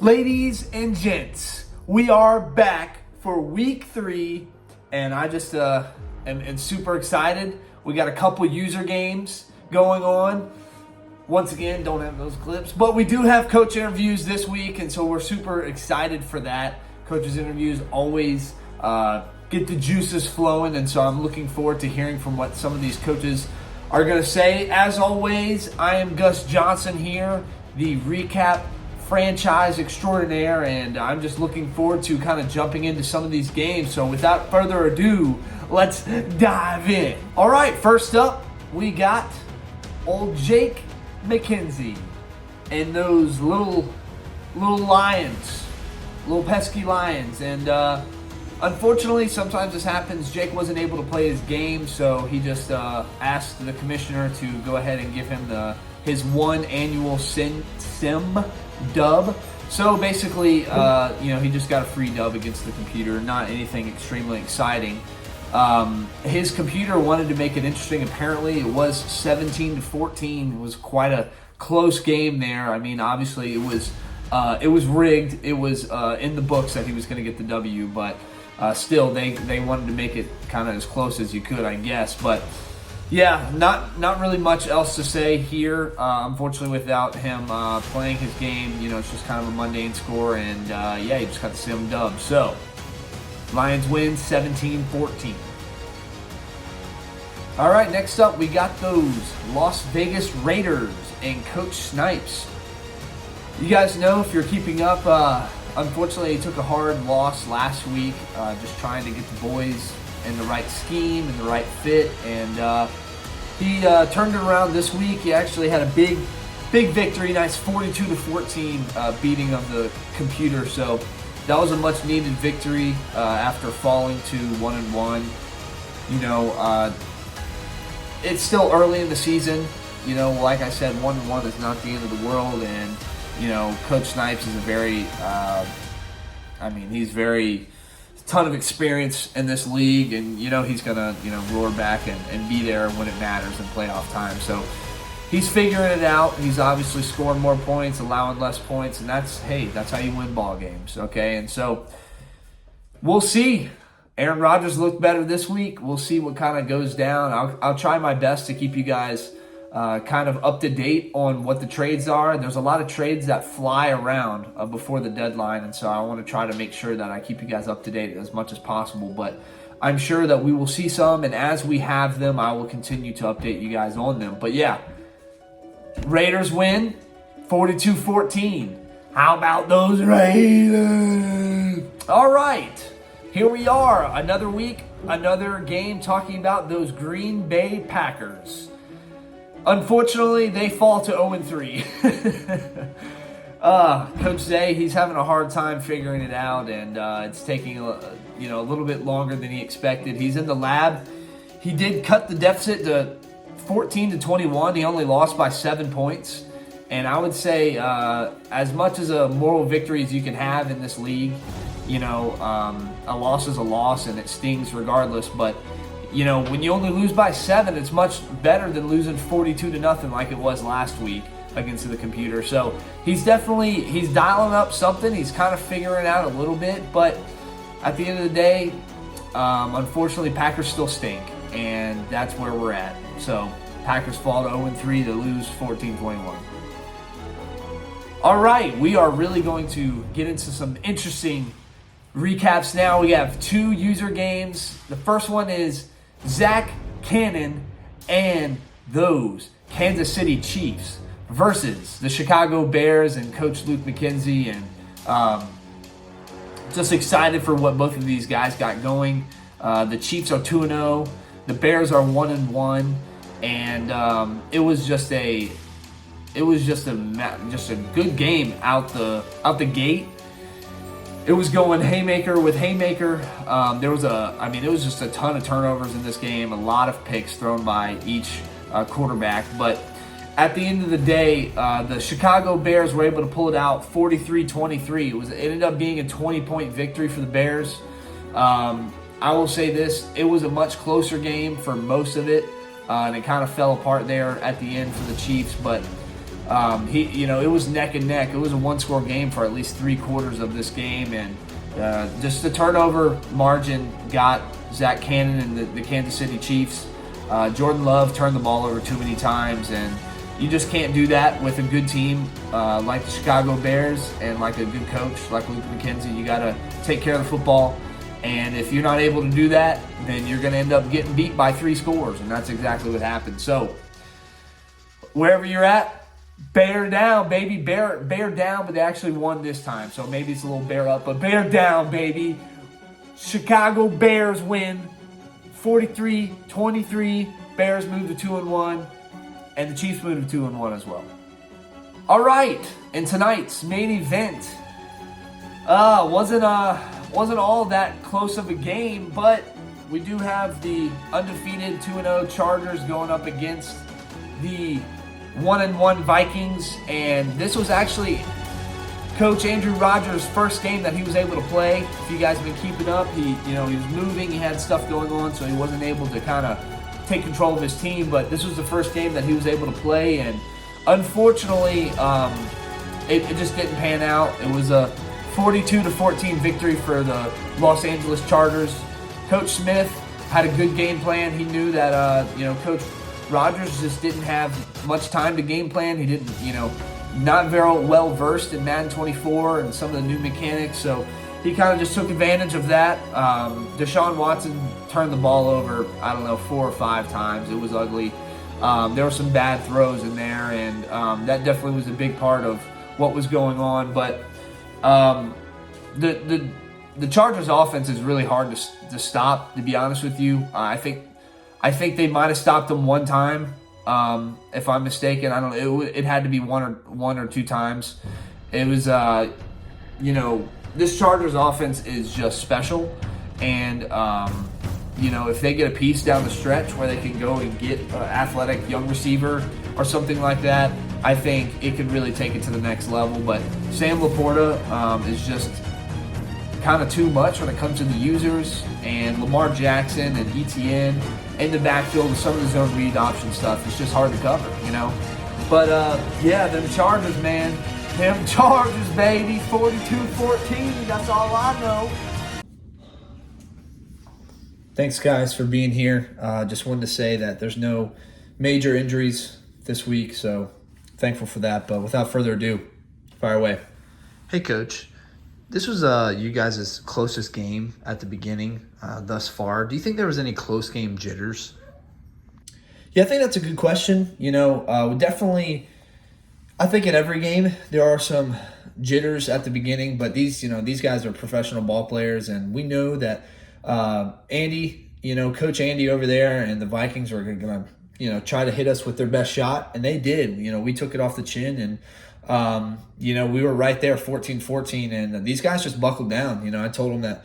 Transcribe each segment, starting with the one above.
Ladies and gents, we are back for week 3, and I just am super excited. We got a couple user games going on. Once again, don't have those clips, but we do have coach interviews this week, and so we're super excited for that. Coaches interviews always get the juices flowing, and so I'm looking forward to hearing from what some of these coaches are going to say. As always, I am Gus Johnson here, the recap franchise extraordinaire, and I'm just looking forward to kind of jumping into some of these games. So without further ado, let's dive in. All right, first up, we got old Jake McKenzie and those little lions, little pesky lions. And unfortunately, sometimes this happens. Jake wasn't able to play his game, so he just asked the commissioner to go ahead and give him his one annual sim dub. So basically, he just got a free dub against the computer. Not anything extremely exciting. His computer wanted to make it interesting. Apparently, it was 17-14. It was quite a close game there. I mean, obviously, it was rigged. It was in the books that he was going to get the W, but still, they wanted to make it kind of as close as you could, I guess. But yeah, not really much else to say here. Unfortunately, without him playing his game, it's just kind of a mundane score, and he just got the sim dub. So, Lions win 17-14. All right, next up, we got those Las Vegas Raiders and Coach Snipes. You guys know, if you're keeping up, unfortunately, he took a hard loss last week, just trying to get the boys in the right scheme and the right fit, and he turned it around this week. He actually had a big victory, nice 42-14 beating of the computer. So that was a much needed victory after falling to 1-1. It's still early in the season. Like I said, 1-1 is not the end of the world, and Coach Snipes is a very, he's very ton of experience in this league, and he's gonna roar back and be there when it matters in playoff time. So he's figuring it out. He's obviously scoring more points, allowing less points, and that's how you win ball games. Okay, and so we'll see. Aaron Rodgers looked better this week. We'll see what kind of goes down. I'll try my best to keep you guys kind of up to date on what the trades are. There's a lot of trades that fly around before the deadline, and so I want to try to make sure that I keep you guys up to date as much as possible. But I'm sure that we will see some, and as we have them, I will continue to update you guys on them. But yeah, Raiders win 42-14. How about those Raiders? All right, here we are. Another week, another game talking about those Green Bay Packers. Unfortunately, they fall to 0-3. Coach Zay, he's having a hard time figuring it out, and it's taking a little bit longer than he expected. He's in the lab. He did cut the deficit to 14-21. He only lost by 7 points, and I would say as much as a moral victory as you can have in this league, a loss is a loss, and it stings regardless. But when you only lose by 7, it's much better than losing 42-0 like it was last week against the computer. So he's dialing up something. He's kind of figuring it out a little bit, but at the end of the day, unfortunately, Packers still stink, and that's where we're at. So Packers fall to 0-3 to lose 14-21. All right, we are really going to get into some interesting recaps now. We have 2 user games. The first one is Zach Cannon and those Kansas City Chiefs versus the Chicago Bears and Coach Luke McKenzie. And just excited for what both of these guys got going. The Chiefs are 2-0. The Bears are 1-1. And it was just a good game out the gate. It was going haymaker with haymaker. It was just a ton of turnovers in this game, a lot of picks thrown by each quarterback. But at the end of the day, the Chicago Bears were able to pull it out 43-23. It ended up being a 20-point victory for the Bears. I will say this, it was a much closer game for most of it, and it kind of fell apart there at the end for the Chiefs. But It was neck and neck. It was a one-score game for at least 3/4 of this game, and just the turnover margin got Zach Cannon and the Kansas City Chiefs. Jordan Love turned the ball over too many times, and you just can't do that with a good team like the Chicago Bears and like a good coach like Luke McKenzie. You got to take care of the football, and if you're not able to do that, then you're going to end up getting beat by 3 scores, and that's exactly what happened. So wherever you're at, bear down, baby. Bear down, but they actually won this time, so maybe it's a little bear up, but bear down, baby. Chicago Bears win 43-23. Bears move to 2-1, and the Chiefs move to 2-1 as well. All right, and tonight's main event wasn't all that close of a game, but we do have the undefeated 2-0 Chargers going up against the 1-1 Vikings, and this was actually Coach Andrew Rodgers' first game that he was able to play. If you guys have been keeping up, he was moving, he had stuff going on, so he wasn't able to kind of take control of his team. But this was the first game that he was able to play, and unfortunately, it just didn't pan out. It was a 42-14 victory for the Los Angeles Chargers. Coach Smith had a good game plan. He knew that Coach Rodgers just didn't have much time to game plan. He didn't, not very well versed in Madden 24 and some of the new mechanics, so he kind of just took advantage of that. Deshaun Watson turned the ball over, 4 or 5 times. It was ugly. There were some bad throws in there, and that definitely was a big part of what was going on. But the Chargers' offense is really hard to stop, to be honest with you. I think they might have stopped them one time. If I'm mistaken, I don't know. It had to be one or 2 times. It was, this Chargers offense is just special, and if they get a piece down the stretch where they can go and get an athletic young receiver or something like that, I think it could really take it to the next level. But Sam Laporta is just kind of too much when it comes to the users, and Lamar Jackson and ETN in the backfield with some of the zone read option stuff. It's just hard to cover, But them Chargers, man. Them Chargers, baby. 42-14. That's all I know. Thanks, guys, for being here. Just wanted to say that there's no major injuries this week, so thankful for that. But without further ado, fire away. Hey, Coach. This was you guys' closest game at the beginning thus far. Do you think there was any close game jitters? Yeah, I think that's a good question. Definitely, I think in every game there are some jitters at the beginning, but these guys are professional ball players, and we know that Andy, Coach Andy over there and the Vikings are going to, try to hit us with their best shot, and they did. We took it off the chin, and we were right there 14-14, and these guys just buckled down. I told them that,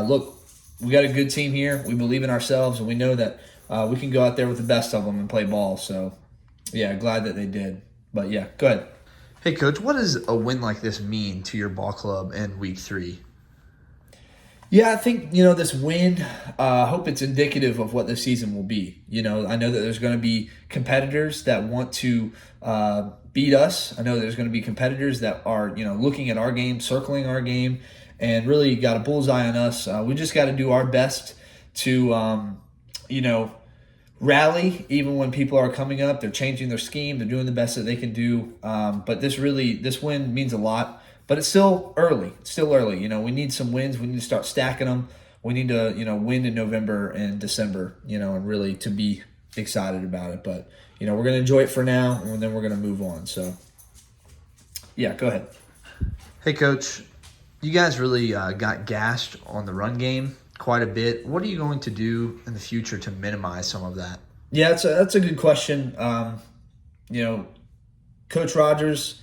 look, we got a good team here. We believe in ourselves, and we know that we can go out there with the best of them and play ball. So, yeah, glad that they did. But, yeah, go ahead. Hey, Coach, what does a win like this mean to your ball club in Week 3? Yeah, I think, this win, I hope it's indicative of what the season will be. I know that there's going to be competitors that want to beat us. I know there's going to be competitors that are, looking at our game, circling our game, and really got a bullseye on us. We just got to do our best to, rally even when people are coming up. They're changing their scheme. They're doing the best that they can do. But this win means a lot. But it's still early. We need some wins. We need to start stacking them. We need to, win in November and December, and really to be excited about it. But, we're going to enjoy it for now, and then we're going to move on. So, yeah, go ahead. Hey, Coach, you guys really got gashed on the run game quite a bit. What are you going to do in the future to minimize some of that? Yeah, that's a good question. Coach Rodgers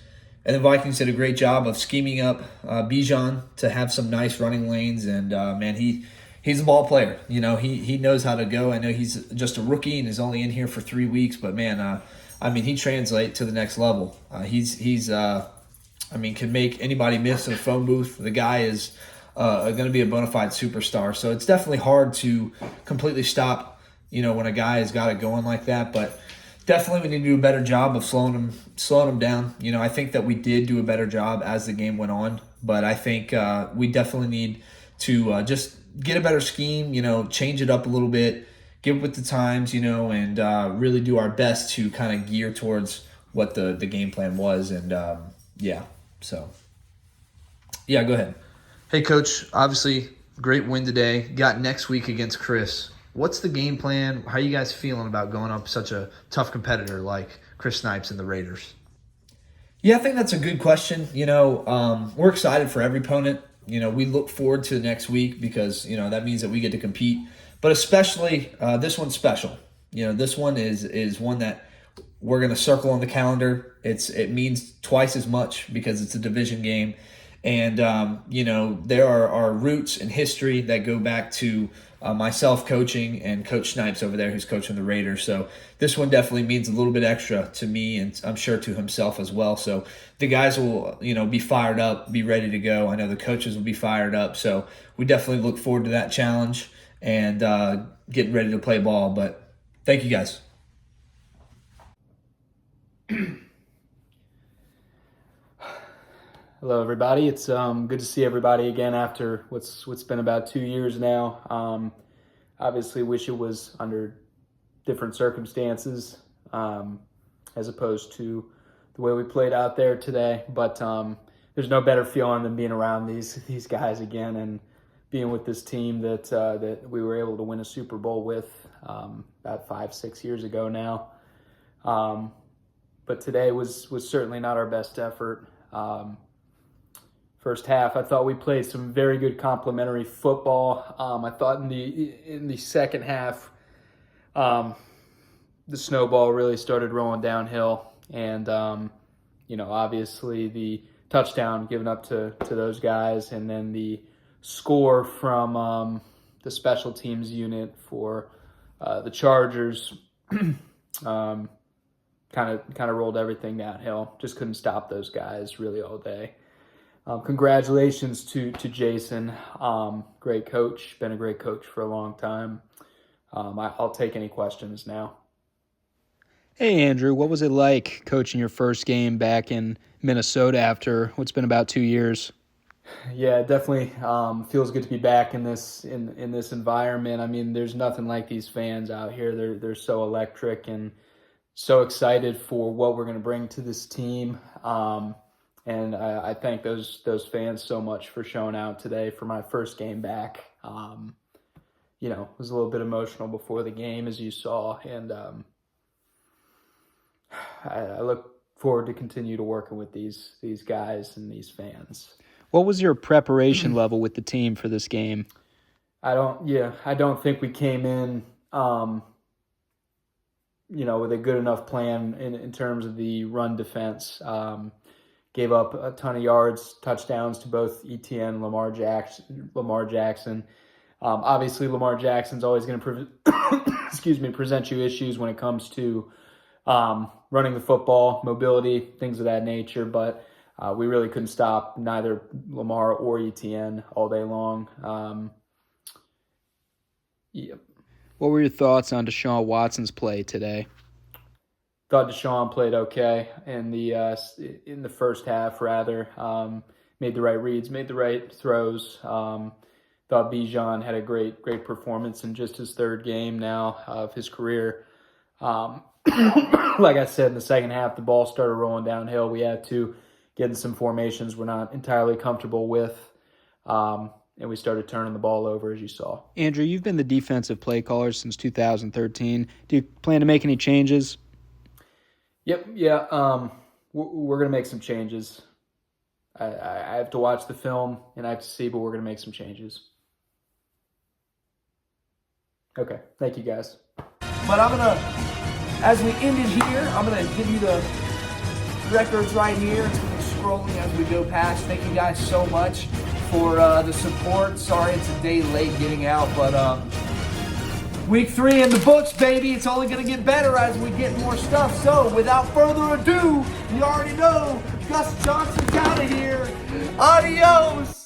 and the Vikings did a great job of scheming up Bijan to have some nice running lanes, and he's a ball player. He knows how to go. I know he's just a rookie and is only in here for 3 weeks, but man, he translates to the next level. He's can make anybody miss in a phone booth. The guy is going to be a bona fide superstar. So it's definitely hard to completely stop, when a guy has got it going like that. But definitely we need to do a better job of slowing them down. I think that we did do a better job as the game went on, but I think we definitely need to just get a better scheme, change it up a little bit, get with the times, and really do our best to kind of gear towards what the game plan was. And so go ahead. Hey, Coach, obviously great win today. Got next week against Chris. What's the game plan? How are you guys feeling about going up such a tough competitor like Chris Snipes and the Raiders? Yeah, I think that's a good question. We're excited for every opponent. We look forward to next week because, that means that we get to compete. But especially this one's special. This one is one that we're going to circle on the calendar. It means twice as much because it's a division game. And, there are roots in history that go back to myself coaching and Coach Snipes over there who's coaching the Raiders. So this one definitely means a little bit extra to me and I'm sure to himself as well. So the guys will, be fired up, be ready to go. I know the coaches will be fired up. So we definitely look forward to that challenge and getting ready to play ball. But thank you guys. Hello, everybody. It's good to see everybody again after what's been about 2 years now. Obviously, wish it was under different circumstances as opposed to the way we played out there today. But there's no better feeling than being around these guys again and being with this team that we were able to win a Super Bowl with about 5-6 years ago now. But today was certainly not our best effort. First half, I thought we played some very good complementary football. I thought in the second half, the snowball really started rolling downhill, and obviously the touchdown given up to those guys, and then the score from the special teams unit for the Chargers kind of rolled everything downhill. Just couldn't stop those guys really all day. Congratulations to Jason. Great coach. Been a great coach for a long time. I'll take any questions now. Hey, Andrew, what was it like coaching your first game back in Minnesota after what's been about 2 years? Yeah, it definitely feels good to be back in this environment. I mean, there's nothing like these fans out here. They're so electric and so excited for what we're going to bring to this team. And I thank those fans so much for showing out today for my first game back. It was a little bit emotional before the game, as you saw, and I look forward to continue to working with these guys and these fans. What was your preparation level with the team for this game? I don't think we came in, with a good enough plan in terms of the run defense. Gave up a ton of yards, touchdowns to both ETN and Lamar Jackson. Obviously, Lamar Jackson's always going to present you issues when it comes to running the football, mobility, things of that nature. But we really couldn't stop neither Lamar or ETN all day long. What were your thoughts on Deshaun Watson's play today? Thought Deshaun played okay in the first half. Rather, made the right reads, made the right throws. Thought Bijan had a great performance in just his third game now of his career. Like I said, in the second half, the ball started rolling downhill. We had to get in some formations we're not entirely comfortable with, and we started turning the ball over, as you saw. Andrew, you've been the defensive play caller since 2013. Do you plan to make any changes? Yep. Yeah. We're going to make some changes. I have to watch the film and I have to see, but we're going to make some changes. Okay. Thank you, guys. But as we end it here, I'm going to give you the records right here. It's going to be scrolling as we go past. Thank you guys so much for the support. Sorry it's a day late getting out, but week 3 in the books, baby. It's only going to get better as we get more stuff. So, without further ado, you already know, Gus Johnson's out of here. Adios.